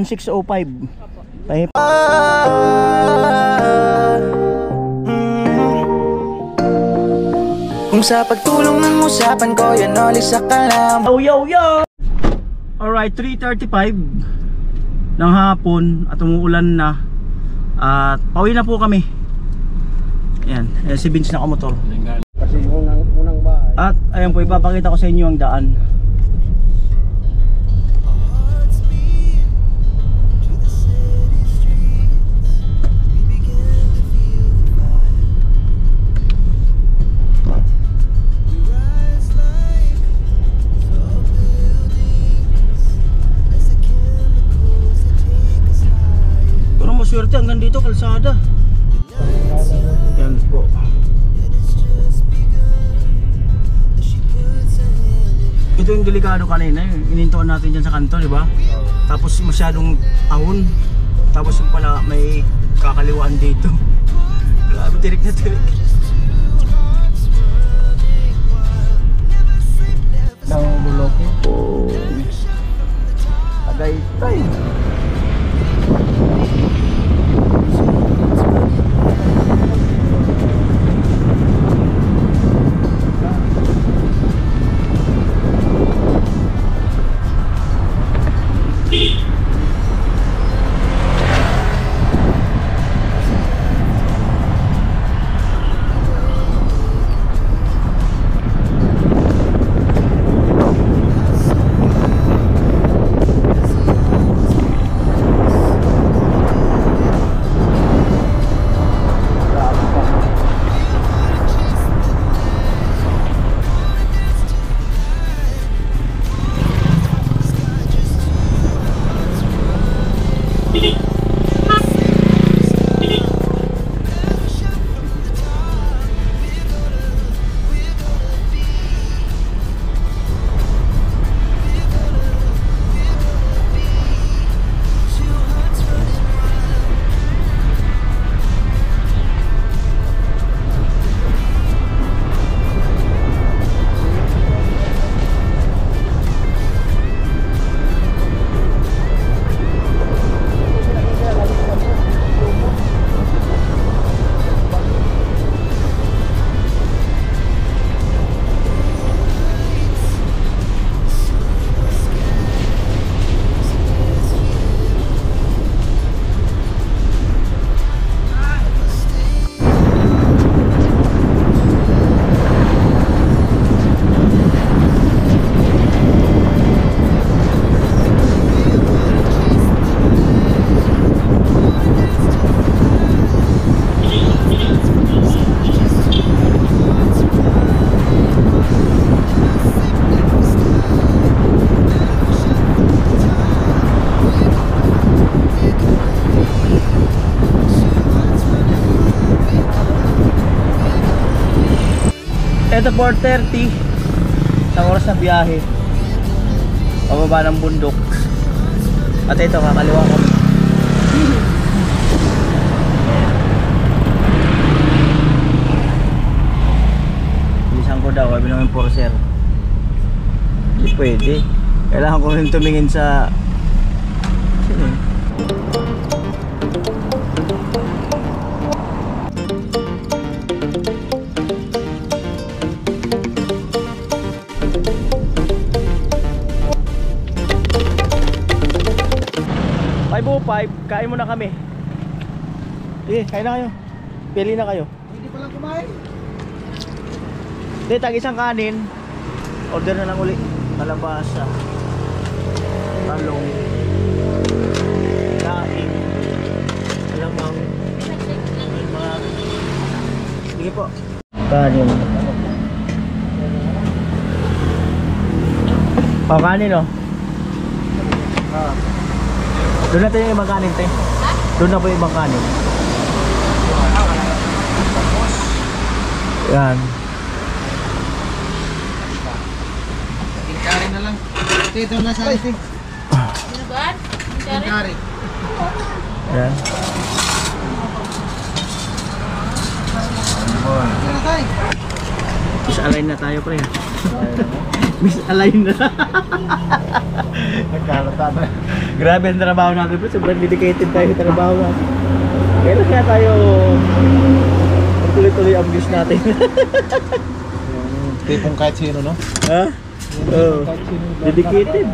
1605. Tayo. Kung sa pagtulong ng usapan ko, yan ulit sa kalam. Yo! Alright, 3:35 ng hapon at umuulan na. At pauwi na po kami. Ayan, si Vince nakamotor. Kasi yung unang bahay. At ayan po, ipapakita ko sa inyo ang daan. Swerte hanggang dito kalsada. Yan po. Ito yung delikado kanina, inintuan natin dyan sa kanto, di ba? Tapos masyadong ahon. Tapos yung pala may kakaliwaan dito. Grabe, tirik na tirik. Nangulokin. Tagaytay. Ito 4:30 sa oras na biyahe pababa ng bundok. At ito kakaliwa kami. Bilisan ko daw, sabi namin Porser. Hindi pwede. Kailangan ko rin tumingin sa kain muna kami. Kain na kayo. Pili na kayo. Hindi pa lang kumain. Tag isang kanin. Order na lang uli. Kalabasa, talong, daing, alamang, mga... Sige po. Kanin. Kanin o. Doon natin yung ibang kanin, te. Doon na po yung ibang kanin. Yan. Kari na lang. Dito na sa isig. Ano ba? Kari. Yan. Misalign na tayo, pre. Misalign na. Nagkalata na. Grabe ang trabaho natin, pre. Sobrang dedicated tayo sa trabaho natin. Kailan kaya tayo tuloy-tuloy ang views natin? Yung tipong kahit sino, no? Ha? Oo. Kahit sino. Dedicated.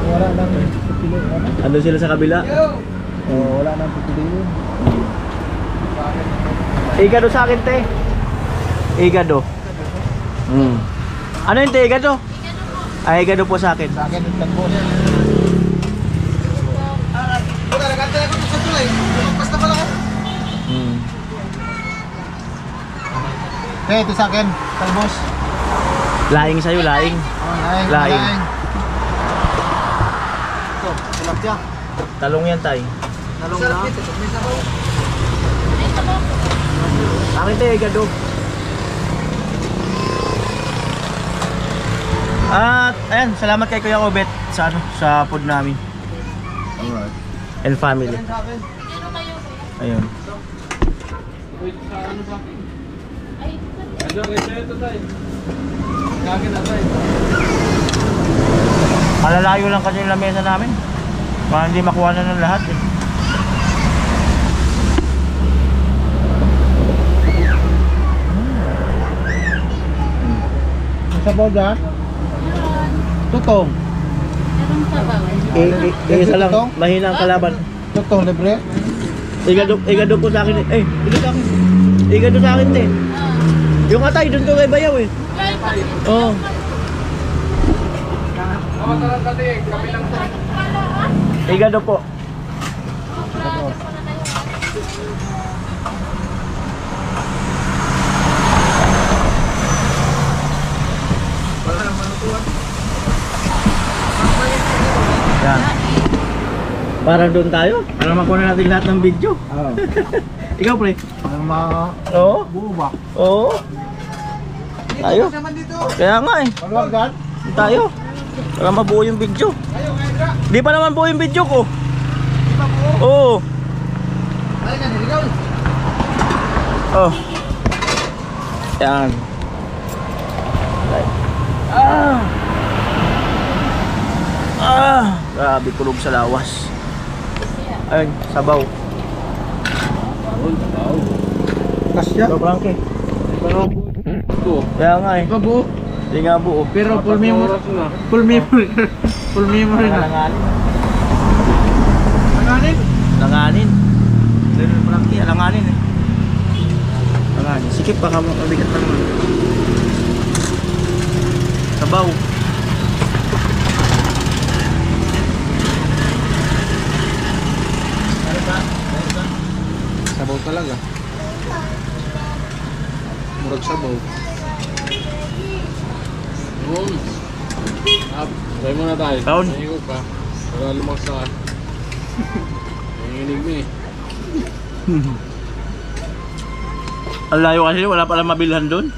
Wala nang pipili. Ando sila sa kabila. Wala nang pipili. Igado sa akin, te. Igado. Ano yun, te? Igado? Ay, igado po sa akin. Sa akin yung tagbo. Wala, nagantay ako sa tulay. Lumagpas na pala ako. Okay, ito sa akin. Talbos. Laing sa'yo, laing. Oh, Laing. Ito, tilapia. Talong yan, tay. Talong na. Sa akin, te. Igado. At, ayan. Salamat kay Kuya Obet sa, sa food namin. Alright. And family. Ayun. Malalayo lang kasi yung lamesa namin. Para hindi makuha na ng lahat eh. Sa boga? Tutong. Isa lang, mahina ang kalaban. Tutong libre. Igado po sa akin eh. Igado sa akin. Igado sa akin te. Yung atay, doon ko kay Bayaw eh. Oo. Igado po. Yan. Parang doon tayo. Para makuha natin lahat ng video. Oo. Ikaw pre. Ang mga Oo. buo ba? Oo. Tayo. Kaya nga eh. Maluwagan? Tayo. Para mabuo yung video. Di pa naman buo yung video ko. Di ba buo? Oo. Ay, naniligaw. Oh. Yan. Ah. Ah. Grabe kulog sa lawas. Ayun, sabaw. Kasya? Sobrang ke. Pero buo. Kaya nga eh. Di ba buo? Hindi nga buo. Pero full memory. Full memory. Full memory na. Alanganin. Nanganin? Alanganin. Sobrang ke. Alanganin eh. Alanganin. Sikip baka mabigat pa naman. Sabaw. Sabaw talaga. Murag sabaw. Try muna tayo. Taon. Nanginig pa. Para lumakas na ka. Nanginig mo eh. Ang layo kasi wala palang mabilhan doon.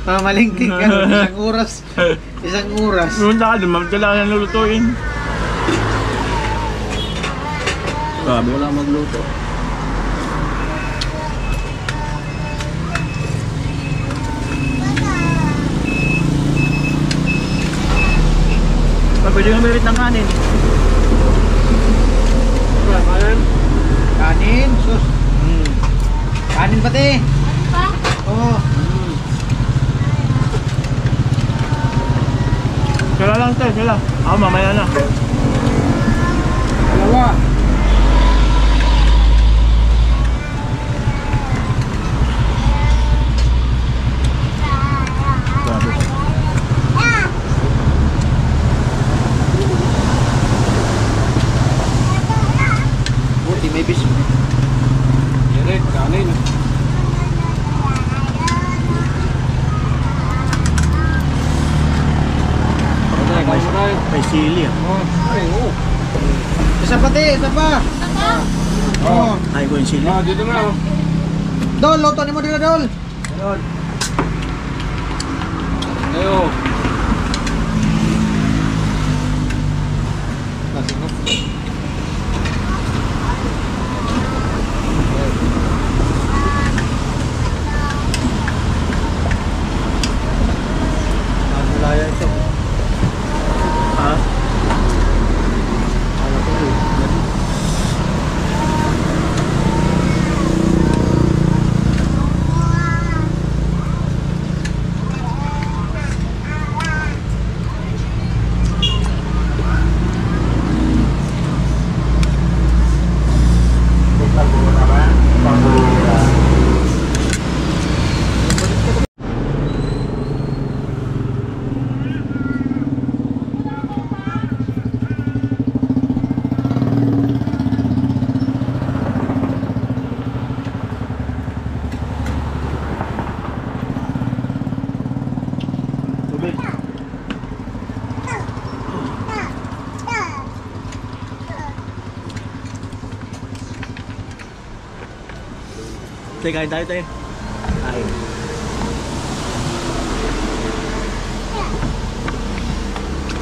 Pamalingking ka. Isang oras. Isang oras. Punta ka doon, kailangan yung lulutuin. Grabe. Wala magluto. Pwede nga merit ng kanin. Kanan? Kanin. Sus. Kanin pati. Oo. Sila lang tayo, sila. Ako mamaya na. Dalawa. Grabe. Buti may biskuit. Direct, kanin. May sili ah. Ay, oo. Isa pati, isa pa. Oo. Ay ko yung sili. Ah, dito na oh. Dol, loto ni mo dito, Dol. Ayo. tubig. Sige, kain tayo tayo. Kain.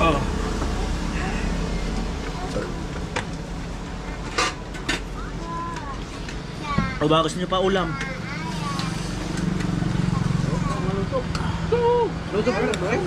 Oh. O ba gusto nyo pa ulam? Luto pa rin, boy.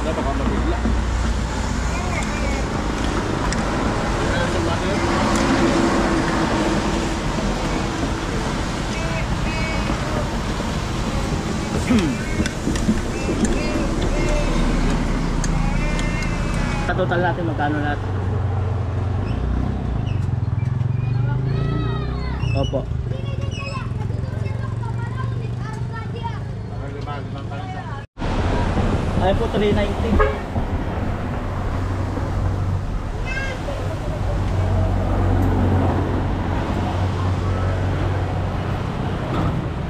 Baka mabigla. Sa total natin, magkano lahat? Opo. Ayun po, 390.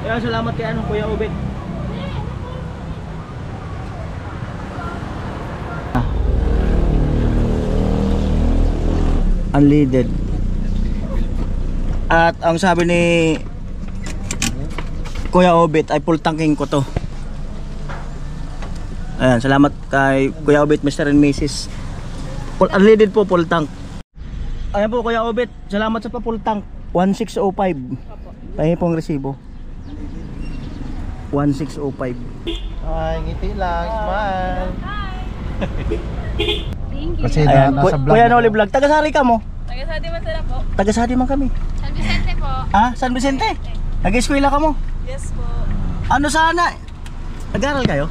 Ayan, salamat kay anong Kuya Obet. Unleaded. At ang sabi ni Kuya Obet ay full tanking ko to. Ayan, salamat kay Kuya Obet, Mr. and Mrs. Unleaded po, full tank. Ayan po Kuya Obet, salamat sa pa full tank. 1605. Pahingi pong resibo. 1605. Ay, ngiti lang, smile. Thank you. Kasi Ayan, nasa vlog. Kuya Noli Vlog, taga-sari ka mo? Taga-Sadi Masarap po. Taga-sari man kami. San Vicente po. Ah, San Vicente? Nag-eskwela ka mo? Yes po. Ano sana? Nag-aral kayo?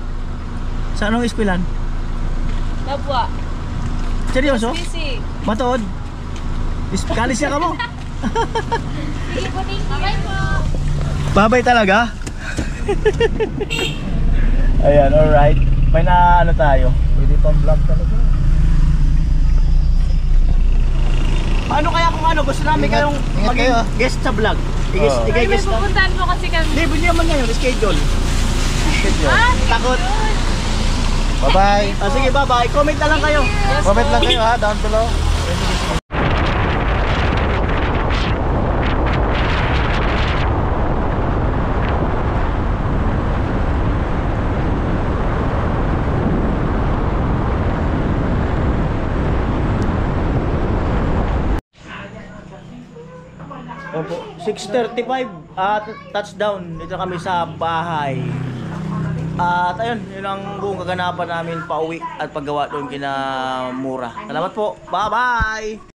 Sa anong eskwelan? Labwa. Seryoso? Busy. Matood? Kalis niya ka mo? Sige po, thank you. Bye po. Babay talaga? Ayan, alright. May na ano tayo. Pwede pang vlog talaga. Paano kaya kung ano, gusto namin Ingat- kayong ingat maging kayo, ah. guest sa vlog? Oo. Ay, may I-guest na. pupuntahan po kasi kami. Hindi, hindi naman ngayon, schedule. Ah, Takot. Bye-bye. Ah, sige, bye-bye. Comment na lang kayo. yes Comment po. lang kayo ha, down below. Opo, 6:35 at touchdown. Dito kami sa bahay. At ayun, yun ang buong kaganapan namin pauwi at paggawa doon kina Mura. Salamat po. Bye-bye!